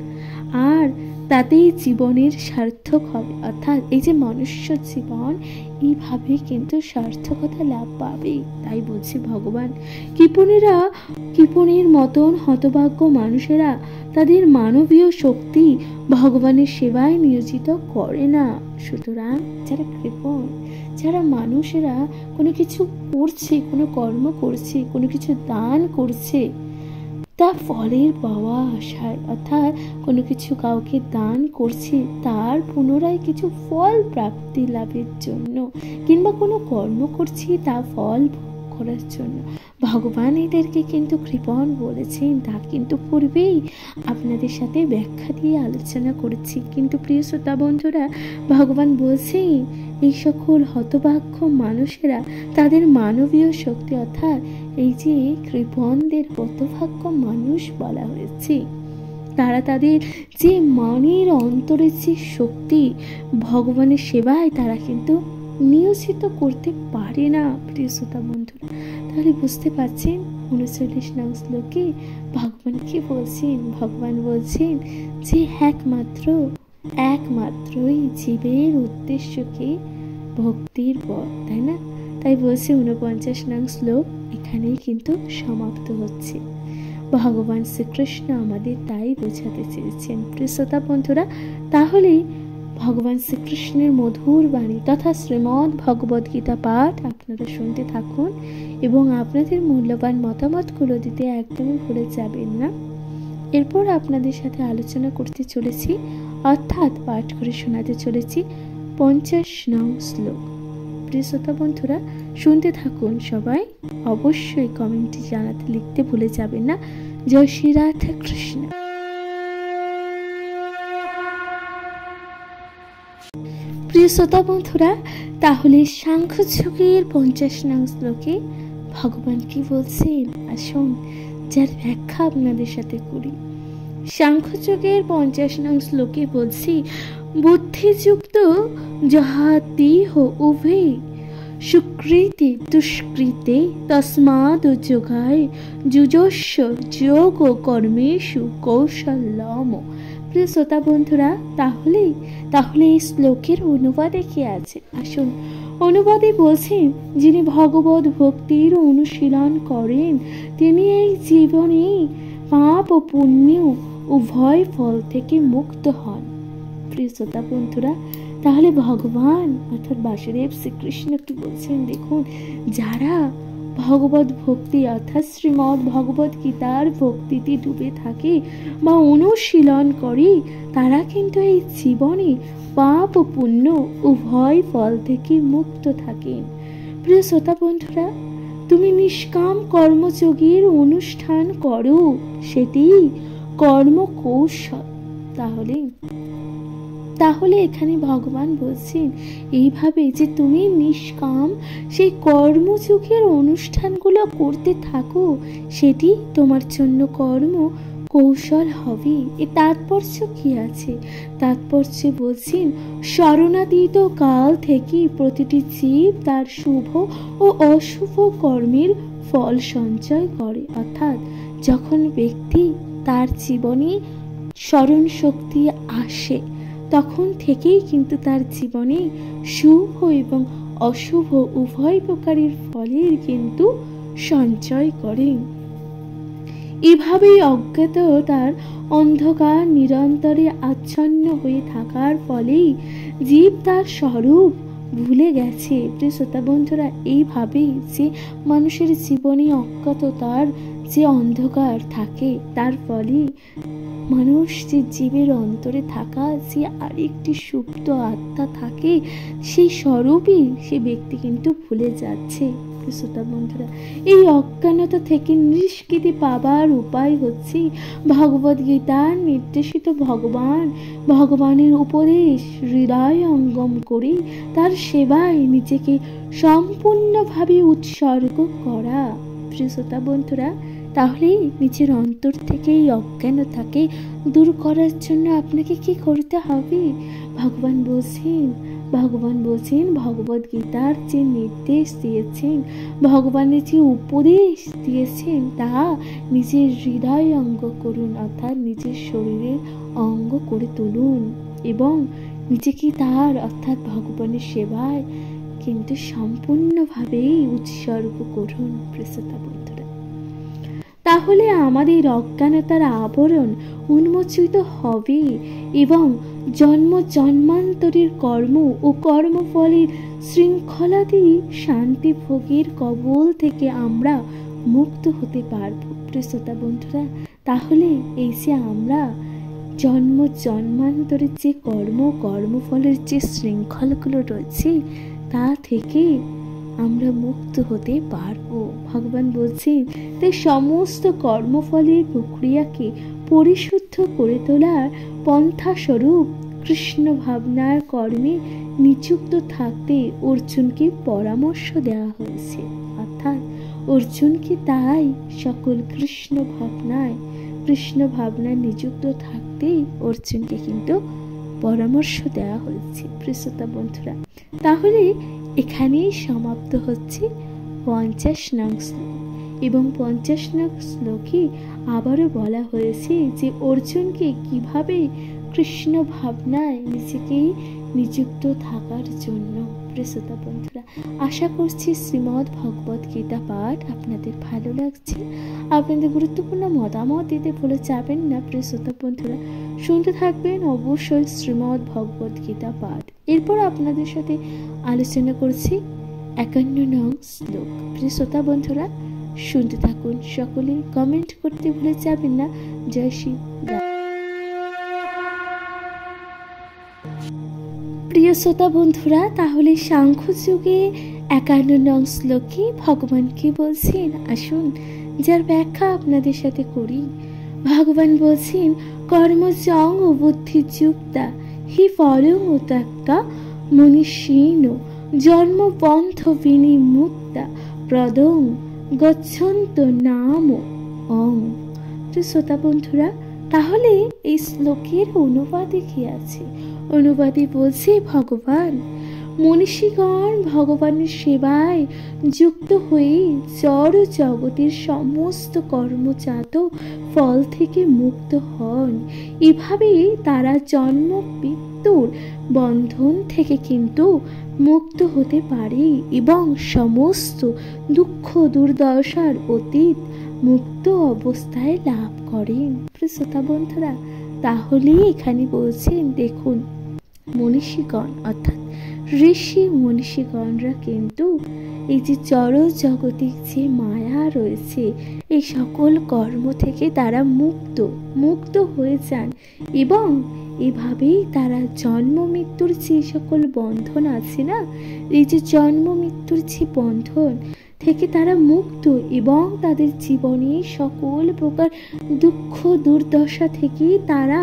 আর তাতেই জীবনের সার্থক হবে। অর্থাৎ এই যে মনুষ্য জীবন, এইভাবে কিন্তু সার্থকতা লাভ পাবে। তাই বলছে ভগবান, কৃপণের মতন হতভাগ্য মানুষেরা তাদের মানবীয় শক্তি ভগবানের সেবায় নিয়োজিত করে না। সুতরাং যারা কৃপণ, যারা মানুষেরা কোনো কিছু করছে, কোনো কর্ম করছে, কোনো কিছু দান করছে, তা ফলের পাওয়া আশায়, অর্থাৎ কোনো কিছু কাউকে দান করছে তার পুনরায় কিছু ফল প্রাপ্তি লাভের জন্য, কিংবা কোনো কর্ম করছি তা ফল করার জন্য, ভগবান এদেরকে কিন্তু কৃপণ বলেছেন। তা কিন্তু পূর্বেই আপনাদের সাথে ব্যাখ্যা দিয়ে আলোচনা করেছি। কিন্তু প্রিয় শ্রোতা বন্ধুরা, ভগবান বলছেন এই সকল হতভাগ্য মানুষেরা তাদের মানবীয় শক্তি, অর্থাৎ এই যে কৃপণদের হতভাগ্য মানুষ বলা হয়েছে, তারা তাদের যে মনের অন্তরের যে শক্তি ভগবানের সেবায় তারা কিন্তু নিয়োজিত করতে পারে না। প্রিয় শ্রোতা বন্ধুরা, তাহলে বুঝতে পারছেন 39 নং শ্লোকে ভগবান কি বলছেন? ভগবান বলছেন যে একমাত্রই জীবের উদ্দেশ্যকে ভক্তির পথ, তাই না? তাই বলছে 49 নং শ্লোক এখানেই কিন্তু সমাপ্ত হচ্ছে। ভগবান শ্রীকৃষ্ণ আমাদের তাই বোঝাতে চেয়েছেন। প্রিয় শ্রোতা বন্ধুরা, তাহলে ভগবান শ্রীকৃষ্ণের মধুর বাণী তথা শ্রীমদ্ ভগবদ গীতা পাঠ আপনারা শুনতে থাকুন এবং আপনাদের মূল্যবান মতামতগুলো দিতে একদমই ভুলে যাবেন না। এরপর আপনাদের সাথে আলোচনা করতে চলেছি, অর্থাৎ পাঠ করে শোনাতে চলেছি 50 নং শ্লোক। প্রিয় শ্রোতা বন্ধুরা, শুনতে থাকুন সবাই। অবশ্যই কমেন্টে জানাতে লিখতে ভুলে যাবেন না। জয় শ্রী রাধা কৃষ্ণ। প্রিয় শ্রোতা বন্ধুরা, তাহলে সাংখ্যযোগের 50 নং শ্লোকে ভগবান কি বলছেন আসুন যার ব্যাখ্যা আপনাদের সাথে করি। সাংখ্যযোগের 50 নং শ্লোকে বলছি, বুদ্ধিযুক্ত যাহা দেহ উভে সুকৃতে দুষ্কৃতে তস্মাদ যোগায় যুজস্ব যোগ কর্মেষু কৌশলম। প্রিয় শ্রোতা বন্ধুরা, তাহলে এই শ্লোকের অনুবাদে কি আছে আসুন। অনুবাদে বলছেন, যিনি ভগবত ভক্তির অনুশীলন করেন তিনি এই জীবনে পাপ ও পুণ্য উভয় ফল থেকে মুক্ত হন। প্রিয় শ্রোতা বন্ধুরা, তাহলে ভগবান অর্থাৎ বাসুদেব শ্রীকৃষ্ণ কি বলছেন দেখুন, যারা ভগবত ভক্তি অর্থাৎ শ্রীমদ্ ভগবত গীতার ভক্তিতে ডুবে থাকে বা অনুশীলন করে, তারা কিন্তু এই জীবনে পাপ ও পুণ্য উভয় ফল থেকে মুক্ত থাকেন। প্রিয় শ্রোতা বন্ধুরা, তুমি নিষ্কাম কর্মযোগীর অনুষ্ঠান করো, সেটি কর্ম কৌশল। তাহলে এখানে ভগবান বলছেন এইভাবে যে তুমি নিষ্কাম সেই কর্মযোগের অনুষ্ঠানগুলো করতে থাকো, সেটি তোমার জন্য কর্ম কৌশল হবে। এর তাৎপর্য কি আছে? তাৎপর্য বলছেন, শরণাতীত কাল থেকে প্রতিটি জীব তার শুভ ও অশুভ কর্মের ফল সঞ্চয় করে। অর্থাৎ যখন ব্যক্তি তার জীবনে স্মরণ শক্তি আসে, তখন থেকেই কিন্তু তার জীবনে শুভ এবং অশুভ উভয় প্রকারের ফলের কিন্তু সঞ্চয় করেন। এভাবেই অজ্ঞাততার অন্ধকার নিরন্তরে আচ্ছন্ন হয়ে থাকার ফলেই জীব তার স্বরূপ ভুলে গেছে। প্রিয় শ্রোতা বন্ধুরা, এইভাবেই যে মানুষের জীবনে অজ্ঞাততার যে অন্ধকার থাকে, তার ফলে মানুষ যে জীবের অন্তরে থাকা যে আরেকটি সুপ্ত আত্মা থাকে, সেই স্বরূপই সে ব্যক্তি কিন্তু ভুলে যাচ্ছে। শ্রোতা বন্ধুরা, এই অজ্ঞানতা থেকে নিষ্কৃতি পাবার উপায় হচ্ছে ভগবদ গীতার নির্দেশিত ভগবানের উপদেশ হৃদয় অঙ্গম করে তার সেবায় নিজেকে সম্পূর্ণভাবে উৎসর্গ করা। প্রিয় শ্রোতা বন্ধুরা, তাহলে নিজের অন্তর থেকে এই অজ্ঞানতাকে দূর করার জন্য আপনাকে কি করতে হবে? ভগবান বলছেন ভগবদ গীতার যে নির্দেশ দিয়েছেন, ভগবানের যে উপদেশ দিয়েছেন, তা নিজের হৃদয় অঙ্গ করুন, অর্থাৎ নিজের শরীরের অঙ্গ করে তুলুন এবং নিজেকে তার অর্থাৎ ভগবানের সেবায় কিন্তু সম্পূর্ণভাবেই উৎসর্গ করুন। প্রিয়তা বন্ধুরা, তাহলে আমাদের অজ্ঞানতার আবরণ উন্মোচিত হবে এবং জন্ম জন্মান্তরের কর্ম ও কর্মফলের শৃঙ্খলাদি শান্তি ভোগের কবল থেকে আমরা মুক্ত হতে পারব। প্রিয়তা বন্ধুরা, তাহলে এই যে আমরা জন্ম জন্মান্তরের যে কর্মফলের যে শৃঙ্খলাগুলো রয়েছে, তা থেকে আমরা মুক্ত হতে পারবো। ভগবান বলছেন, তাই সমস্ত কর্মফলের প্রক্রিয়াকে পরিশুদ্ধ করে তোলার পন্থা স্বরূপ কৃষ্ণ ভাবনার কর্মে নিযুক্ত থাকতে অর্জুনকে পরামর্শ দেওয়া হয়েছে। অর্থাৎ অর্জুনকে তাই সকল কৃষ্ণ ভাবনায় নিযুক্ত থাকতে অর্জুনকে কিন্তু পরামর্শ দেওয়া হয়েছে। প্রিয়তা বন্ধুরা, তাহলে এখানেই সমাপ্ত হচ্ছে 50 নং শ্লোক এবং 50 নং শ্লোকে আবারও বলা হয়েছে যে অর্জুনকে কিভাবে কৃষ্ণ ভাবনায় নিজেকে নিযুক্ত থাকার জন্য। প্রিয়তা বন্ধুরা, আশা করছি শ্রীমদ্ ভগবত গীতা পাঠ আপনাদের ভালো লাগছে। আপনাদের গুরুত্বপূর্ণ মতামত দিতে ভুলে যাবেন না। প্রিয়তা বন্ধুরা, শুনতে থাকবেন অবশ্যই শ্রীমদ্ ভগবত গীতা পাঠ। এরপর আপনাদের সাথে আলোচনা করছি 51 নং শ্লোক। প্রিয়তা বন্ধুরা, শুনতে থাকুন। সকলে কমেন্ট করতে ভুলে যাবেন না। জয় শ্রী। প্রিয় শ্রোতা বন্ধুরা, তাহলে সাংখ্য যুগে 51 নং শ্লোকে ভগবান কি বলছেন আসুন যার ব্যাখ্যা আপনাদের সাথে করি। ভগবান বলছেন, কর্মজং ও বুদ্ধিযুক্তা হি ফলং উত্যাক্তা মনীষীণ জন্মপন্থ বিনিমুক্তা প্রদং গচ্ছন্ত নাম অং। তো শ্রোতা বন্ধুরা, তাহলে এই শ্লোকের অনুবাদে কি আছে? অনুবাদে বলছে ভগবান, মনীষীগণ ভগবানের সেবায় যুক্ত হয়ে জড় জগতের সমস্ত কর্মজাত ফল থেকে মুক্ত হন। এভাবে তারা জন্ম মৃত্যুর বন্ধন থেকে কিন্তু মুক্ত হতে পারে এবং সমস্ত দুঃখ দুর্দশার অতীত মুক্ত অবস্থায় লাভ করেন। শ্রোতা বন্ধুরা, তাহলে এখানে বলছেন দেখুন মনীষীগণ অর্থাৎ ঋষি মনীষীগণরা কিন্তু এই যে জড় জগতিক যে মায়া রয়েছে এই সকল কর্ম থেকে তারা মুক্ত হয়ে যান এবং এভাবেই তারা জন্ম মৃত্যুর যে সকল বন্ধন আছে না, এই যে জন্ম মৃত্যুর যে বন্ধন থেকে তারা মুক্ত এবং তাদের জীবনে সকল প্রকার দুঃখ দুর্দশা থেকে তারা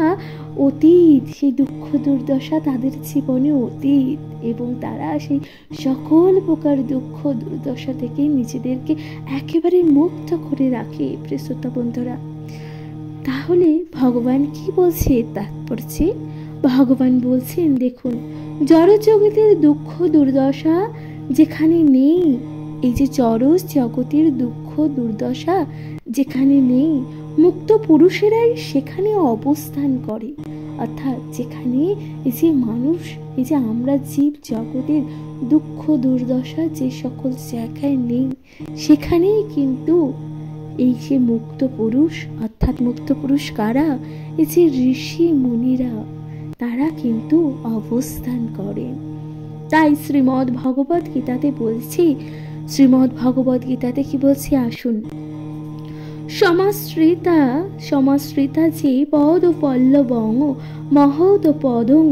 অতীত, সেই দুঃখ দুর্দশা তাদের জীবনে অতীত এবং তারা সেই সকল প্রকার দুঃখ দুর্দশা থেকে নিজেদেরকে একেবারে মুক্ত করে রাখে। প্রিয় শ্রোতা বন্ধুরা, তাহলে ভগবান কি বলছে তাৎপর্যে? ভগবান বলছেন দেখুন, জড়জগতের দুঃখ দুর্দশা যেখানে নেই, এই যে জড় জগতের দুঃখ দুর্দশা যেখানে নেই, মুক্ত পুরুষেরাই সেখানে অবস্থান করে। অর্থাৎ যেখানে এই যে মানুষ, এই যে আমরা জীব জগতের দুঃখ দুর্দশা যে সকল জায়গায় নেই, সেখানেই কিন্তু এই যে মুক্ত পুরুষ, অর্থাৎ মুক্ত পুরুষ কারা? এই যে ঋষি মুনিরা, তারা কিন্তু অবস্থান করেন। তাই শ্রীমদ্ ভগবত গীতাতে বলছি, শ্রীমদ্ ভগবত গীতাতে কি বলছি আসুন, সমাশ্রিতা যে পদ পল্লবং মহৎ পদং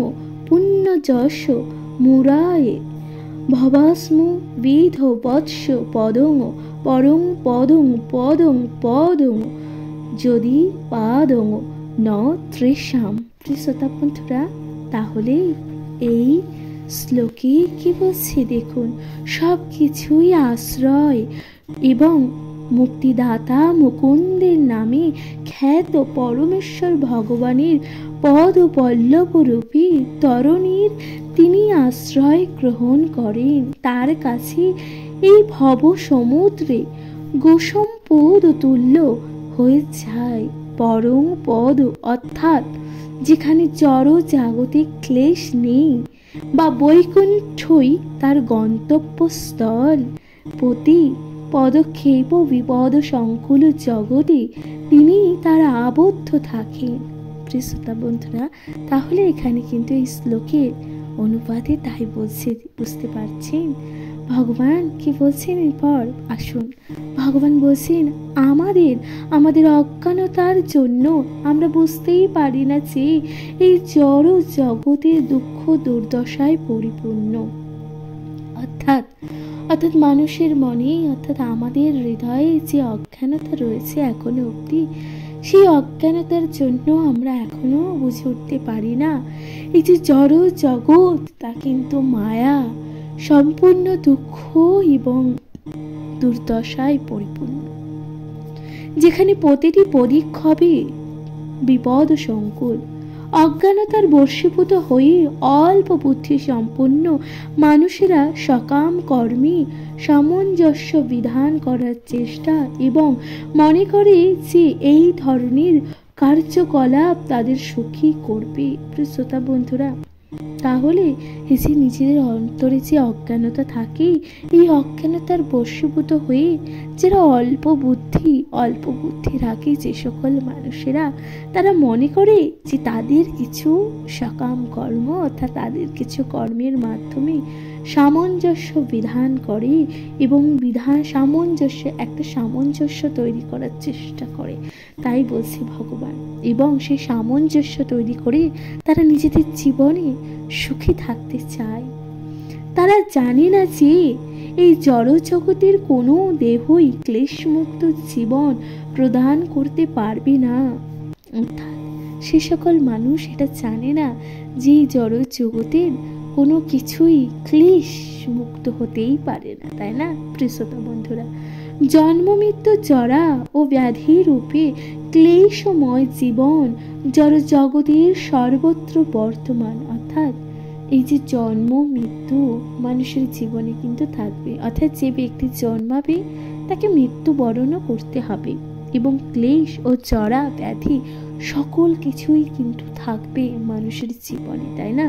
পুণ্য যশ মুরায়ে ভবাস্মু বিধ বৎস পদং পরং পদং পদং পদং যদি পাদং ন তৃষাম। শ্রোতা বন্ধুরা, তাহলে এই শ্লোকে কি বলছে দেখুন, সব কিছুই আশ্রয় এবং মুক্তিদাতা মুকুন্দের নামে খ্যাত পরমেশ্বর ভগবানের পদ পল্লব রূপী তরণীর তিনি আশ্রয় গ্রহণ করেন। তার কাছে এই ভব সমুদ্রে গোসম পদ তুল্য হয়ে যায়। পরম পদ অর্থাৎ যেখানে জড় জাগতিক ক্লেশ নেই বা বৈকুণ্ঠই তার গন্তব্যস্থল, প্রতি পদক্ষেপ বিপদ সংকুল জগতে তিনি তারা আবদ্ধ থাকেন। প্রিয় শ্রোতা বন্ধুরা, তাহলে এখানে কিন্তু এই শ্লোকের অনুপাতে তাই বলছে, বুঝতে পারছেন ভগবান কি বলছেন? এরপর আসুন, ভগবান বলছেন আমাদের অজ্ঞানতার জন্য আমরা বুঝতেই পারি না যে এই জড় জগতের দুঃখ দুর্দশায় পরিপূর্ণ। অর্থাৎ মানুষের মনে, অর্থাৎ আমাদের হৃদয়ে যে অজ্ঞানতা রয়েছে এখনো অবধি, সেই অজ্ঞানতার জন্য আমরা এখনো বুঝে উঠতে পারি না এই যে জড় জগৎ তা কিন্তু মায়া, সম্পূর্ণ দুঃখ এবং দুর্দশায় পরিপূর্ণ, যেখানে প্রতিটি পদক্ষেপে বিপদ সংকুল। অজ্ঞানতার বশীভূত হয়ে অল্প বুদ্ধি সম্পন্ন মানুষেরা সকাম কর্মী সামঞ্জস্য বিধান করার চেষ্টা এবং মনে করে যে এই ধরনের কার্যকলাপ তাদের সুখী করবে। শ্রোতা বন্ধুরা, তাহলে এই যে নিজেদের অন্তরে যে অজ্ঞানতা থাকে, এই অজ্ঞানতার বশীভূত হয়ে যারা অল্প বুদ্ধি রাখে যে সকল মানুষেরা, তারা মনে করে যে তাদের কিছু সকাম কর্ম, অর্থাৎ তাদের কিছু কর্মের মাধ্যমে সামঞ্জস্য বিধান করে এবং একটা সামঞ্জস্য তৈরি করার চেষ্টা করে। তাই বলছে ভগবান, এবং সেই সামঞ্জস্য তৈরি করে তারা নিজেদের জীবনে সুখী থাকতে চায়। তারা জানে না যে এই জড় জগতের কোনো দেহই ক্লেশমুক্ত জীবন প্রদান করতে পারবে না। অর্থাৎ সে সকল মানুষ এটা জানে না যে এই জড় জগতের কোনো কিছুই ক্লেশ মুক্ত হতেই পারে না, তাই না প্রিয় শ্রোতা বন্ধুরা? জন্ম মৃত্যু জরা ও ব্যাধি রূপে ক্লেশময় জীবন জড় জগতের সর্বত্র বর্তমান। অর্থাৎ এই যে জন্ম মৃত্যু মানুষের জীবনে কিন্তু থাকবে, অর্থাৎ যে ব্যক্তি জন্মাবে তাকে মৃত্যুবরণও করতে হবে এবং ক্লেশ ও জরা ব্যাধি সকল কিছুই কিন্তু থাকবে মানুষের জীবনে, তাই না?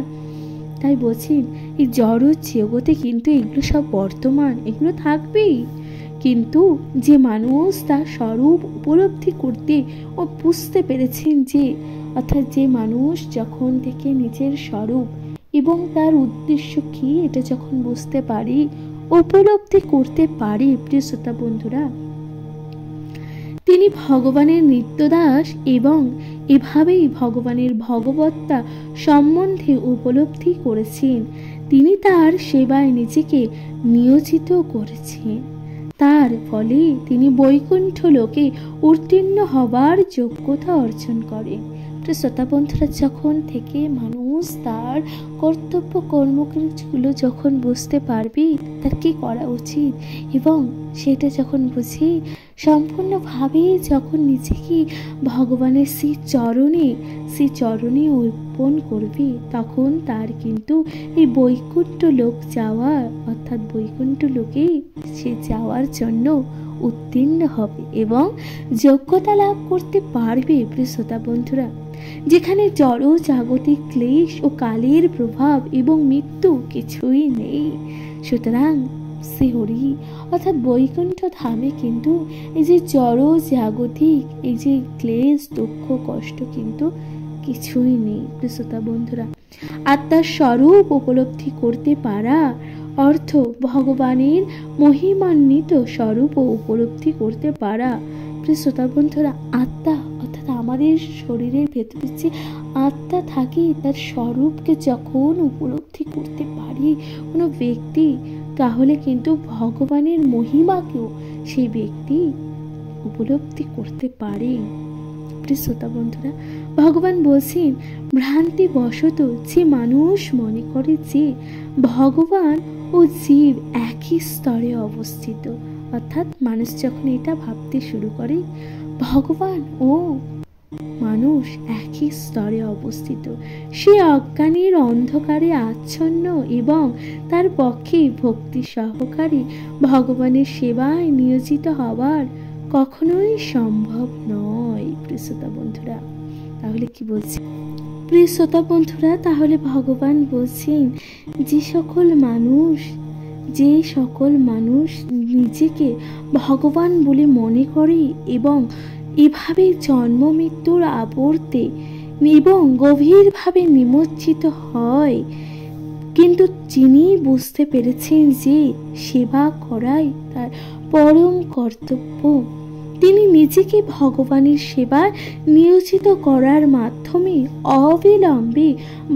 তাই বলছি এই জড় জগতে কিন্তু এগুলো সব বর্তমান, এগুলো থাকবেই, কিন্তু যে মানুষ তার স্বরূপ উপলব্ধি করতে ও বুঝতে পেরেছেন যে, অর্থাৎ যে মানুষ যখন থেকে নিজের স্বরূপ এবং তার উদ্দেশ্য কি এটা যখন বুঝতে পারি, উপলব্ধি করতে পারি প্রিয় শ্রোতা বন্ধুরা, তিনি ভগবানের নিত্যদাস এবং এভাবেই ভগবানের ভগবত্তা সম্বন্ধে উপলব্ধি করেছেন। তিনি তার সেবায় নিজেকে নিয়োজিত করেছেন। তার ফলে তিনি বৈকুণ্ঠ লোকে উত্তীর্ণ হবার যোগ্যতা অর্জন করেন। শ্রোতা বন্ধুরা, যখন থেকে মানুষ তার কর্তব্য কর্মগুলো যখন বুঝতে পারবে তার কি করা উচিত, এবং সেটা যখন বুঝে সম্পূর্ণভাবে যখন নিজেকে ভগবানের সেই চরণে অর্পণ করবে, তখন তার কিন্তু এই বৈকুণ্ঠ লোক যাওয়া, অর্থাৎ বৈকুণ্ঠ লোকে সে যাওয়ার জন্য উত্তীর্ণ হবে এবং যোগ্যতা লাভ করতে পারবে। প্রিয় শ্রোতা বন্ধুরা, যেখানে জড় জাগতিক ক্লেশ ও কালের প্রভাব এবং মৃত্যু কিছুই নেই, সুতরাং শ্রীহরি অর্থাৎ বৈকুণ্ঠ ধামে কিন্তু এই যে জড় জাগতিক এই যে ক্লেশ দুঃখ কষ্ট কিন্তু কিছুই নেই। শ্রোতা বন্ধুরা, আত্মার স্বরূপ উপলব্ধি করতে পারা অর্থ ভগবানের মহিমান্বিত স্বরূপ উপলব্ধি করতে পারা। শ্রোতা বন্ধুরা, আত্মা অর্থাৎ আমাদের শরীরের ভেতরে যে আত্মা থাকে তার স্বরূপকে যখন উপলব্ধি করতে পারি কোনো ব্যক্তি, তাহলে কিন্তু ভগবানের মহিমাকেও সেই ব্যক্তি উপলব্ধি করতে পারে। শ্রোতা বন্ধুরা, ভগবান বলছেন, ভ্রান্তি বশত যে মানুষ মনে করে যে ভগবান ও জীব একই স্তরে অবস্থিত, অর্থাৎ মানুষ যখন এটা ভাবতে শুরু করে ভগবান ও মানুষ একই স্তরে অবস্থিত, সে অজ্ঞানের অন্ধকারে আচ্ছন্ন এবং তার পক্ষে ভক্তি সহকারে ভগবানের সেবায় নিয়োজিত হবার কখনোই সম্ভব নয়। প্রিয় শ্রোতা বন্ধুরা, তাহলে কি বলছি প্রিয় শ্রোতা বন্ধুরা, তাহলে ভগবান বলছেন যে সকল মানুষ নিজেকে ভগবান বলে মনে করে এবং এভাবে জন্ম মৃত্যুর আবর্তে এবং গভীরভাবে নিমজ্জিত হয়, কিন্তু যিনি বুঝতে পেরেছেন যে সেবা করাই তার পরম কর্তব্য, তিনি নিজেকে ভগবানের সেবায় নিয়োজিত করার মাধ্যমে অবিলম্বে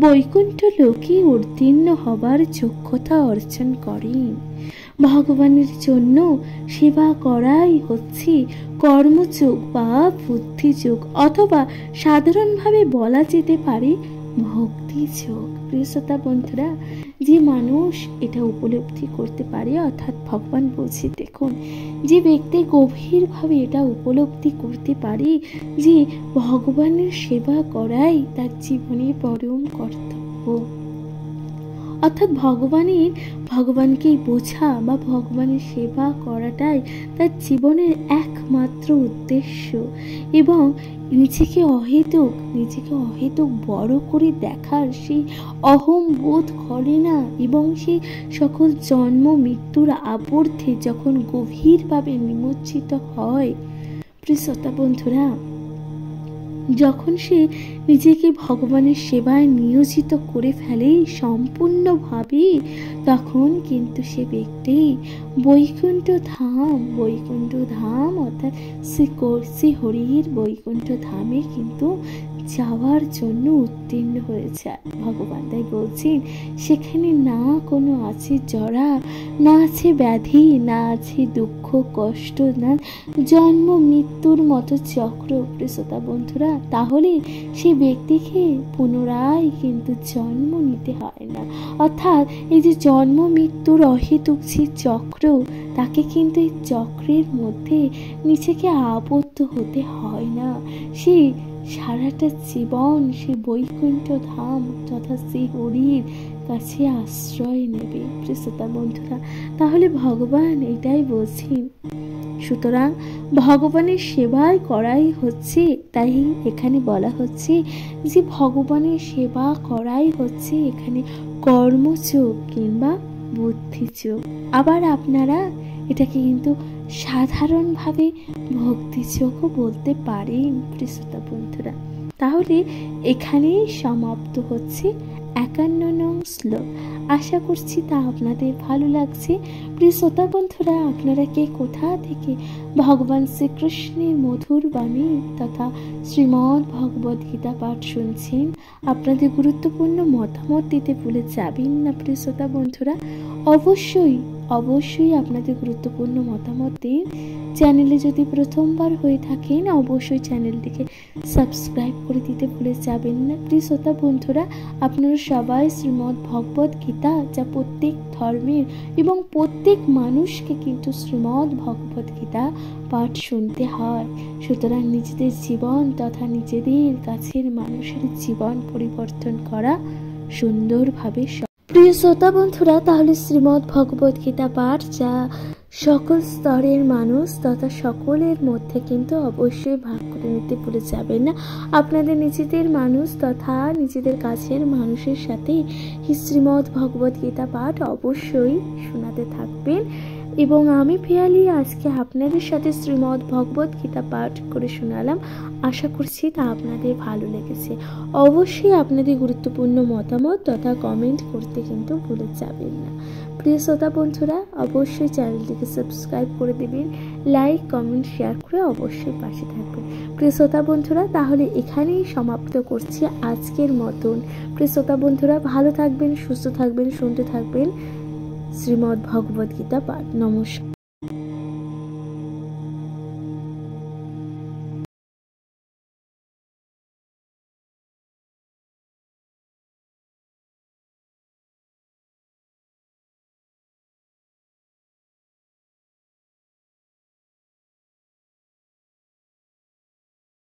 বৈকুণ্ঠ লোকে উত্তীর্ণ হবার যোগ্যতা অর্জন করেন। ভগবানের জন্য সেবা করাই হচ্ছে কর্মযোগ বা বুদ্ধিযোগ, অথবা সাধারণভাবে বলা যেতে পারে ভক্তিযোগ। প্রিয় শ্রোতা বন্ধুরা, যে মানুষ এটা উপলব্ধি করতে পারে, অর্থাৎ ভগবান বলছে, দেখুন, যে ব্যক্তি গভীরভাবে এটা উপলব্ধি করতে পারে যে ভগবানের সেবা করাই তার জীবনের পরম কর্তব্য, অর্থাৎ ভগবানকে বোঝা বা ভগবানের সেবা করাটাই তার জীবনের একমাত্র উদ্দেশ্য, এবং নিজেকে অহেতুক বড় করে দেখার সেই অহম বোধ করে না, এবং সেই সকল জন্ম মৃত্যুর আবর্তে যখন গভীরভাবে নিমজ্জিত হয়, প্রিয় শ্রোতা বন্ধুরা, যখন সে নিজেকে ভগবানের সেবায় নিয়োজিত করে ফেলে সম্পূর্ণভাবে, তখন কিন্তু সে ব্যক্তি বৈকুণ্ঠ ধাম অর্থাৎ শ্রী হরির বৈকুণ্ঠ ধামে কিন্তু যাওয়ার জন্য উত্তীর্ণ হয়েছে। ভগবান তাই বলছেন, সেখানে না কোনো আছে জরা, না আছে ব্যাধি, না আছে দুঃখ কষ্ট, না জন্ম মৃত্যুর মতো চক্র। শ্রোতা বন্ধুরা, তাহলে সেই ব্যক্তিকে পুনরায় কিন্তু জন্ম নিতে হয় না, অর্থাৎ এই যে জন্ম মৃত্যুর অহেতুক যে চক্র, তাকে কিন্তু এই চক্রের মধ্যে নিজেকে আবদ্ধ হতে হয় না। সে সারাটা জীবন সে বৈকুণ্ঠ ধাম তথা শ্রী হরির কাছে আশ্রয় নেবে। শ্রোতা বন্ধুরা, তাহলে ভগবান এটাই বলছেন, সুতরাং ভগবানের সেবায় করাই হচ্ছে, তাই এখানে বলা হচ্ছে যে ভগবানের সেবা করাই হচ্ছে এখানে কর্মযোগ কিংবা বুদ্ধিযোগ। আবার আপনারা এটাকে কিন্তু সাধারণভাবে ভক্তিযোগও বলতে পারেন। শ্রোতা বন্ধুরা, তাহলে এখানেই সমাপ্ত হচ্ছে 51 নং শ্লোক। আশা করছি তা আপনাদের ভালো লাগছে। প্রিয় শ্রোতা বন্ধুরা, আপনারা কে কোথা থেকে ভগবান শ্রীকৃষ্ণের মধুর বাণী তথা শ্রীমদ্ ভগবদ গীতা পাঠ শুনছেন, আপনাদের গুরুত্বপূর্ণ মতামত দিতে ভুলে যাবেন না। প্রিয় শ্রোতা বন্ধুরা, অবশ্যই আপনাদের গুরুত্বপূর্ণ মতামত দিন। চ্যানেলে যদি প্রথমবার হয়ে থাকেন, অবশ্যই চ্যানেলটিকে সাবস্ক্রাইব করে দিতে ভুলে যাবেন না। প্রিয় শ্রোতা বন্ধুরা, আপনারা সবাই শ্রীমদ্ ভগবদ গীতা, যা প্রত্যেক ধর্মের এবং প্রত্যেক মানুষকে কিন্তু শ্রীমদ্ ভগবদ গীতা পাঠ শুনতে হয়। সুতরাং নিজেদের জীবন তথা নিজেদের কাছের মানুষের জীবন পরিবর্তন করা সুন্দরভাবে। প্রিয় শ্রোতা বন্ধুরা, তাহলে শ্রীমদ্ ভগবদ গীতা পাঠ, যা সকল স্তরের মানুষ তথা সকলের মধ্যে কিন্তু অবশ্যই ভাগ করে নিতে ভুলে যাবেন না। আপনাদের নিজেদের মানুষ তথা নিজেদের কাছের মানুষের সাথে শ্রীমদ্ ভগবদ গীতা পাঠ অবশ্যই শোনাতে থাকবেন। এবং আমি পিয়ালি আজকে আপনাদের সাথে শ্রীমদ্ ভগবদ গীতা পাঠ করে শোনালাম। আশা করছি তা আপনাদের ভালো লেগেছে। অবশ্যই আপনাদের গুরুত্বপূর্ণ মতামত তথা কমেন্ট করতে কিন্তু ভুলে যাবেন না। প্রিয় শ্রোতা বন্ধুরা, অবশ্যই চ্যানেলটিকে সাবস্ক্রাইব করে দেবেন, লাইক কমেন্ট শেয়ার করে অবশ্যই পাশে থাকবেন। প্রিয় শ্রোতা বন্ধুরা, তাহলে এখানেই সমাপ্ত করছি আজকের মতন। প্রিয় শ্রোতা বন্ধুরা, ভালো থাকবেন, সুস্থ থাকবেন, শুনতে থাকবেন শ্রীমদ্ ভগবদ গীতা পাঠ। নমস্কার।